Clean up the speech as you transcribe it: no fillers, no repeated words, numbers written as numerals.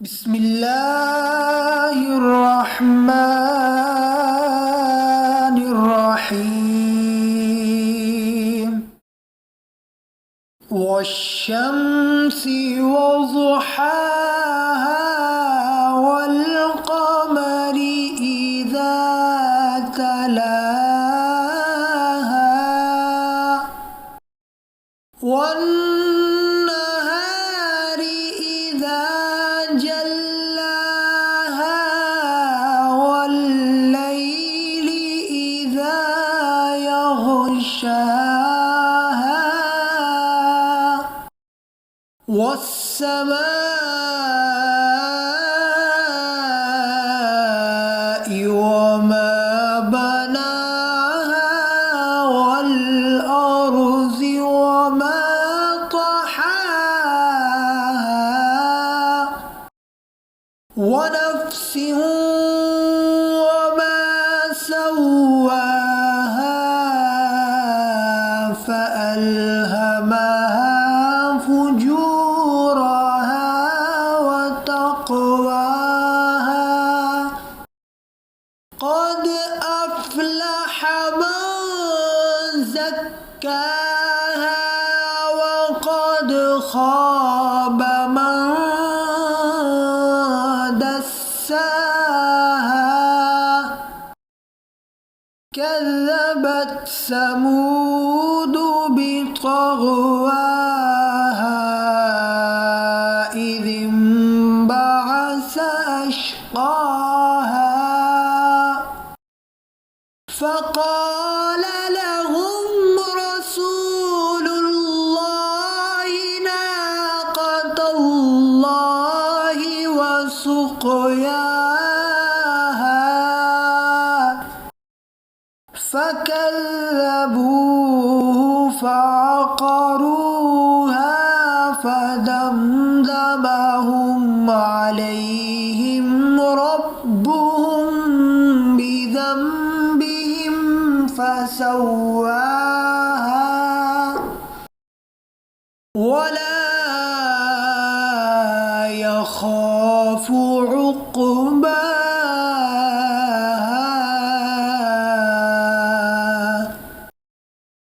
بسم الله الرحمن الرحيم والشمس وضحاها والقمر إذا تلاها والنهار إذا جلاها والليل إذا يغشاها والسماء وما بناها والأرض وما طحاها ونفس وما سواها فألهمها فجورها وتقواها قد أفلح من زكاها وقد خاب من دساها كذبت ثمود بطغواها إذ انبعث أشقاها فقال لهم رسول الله ناقة الله وسقياها فكذبوه فعقروها فدمدم عليهم ربهم بذنبهم فسواها ولا يخاف عقباها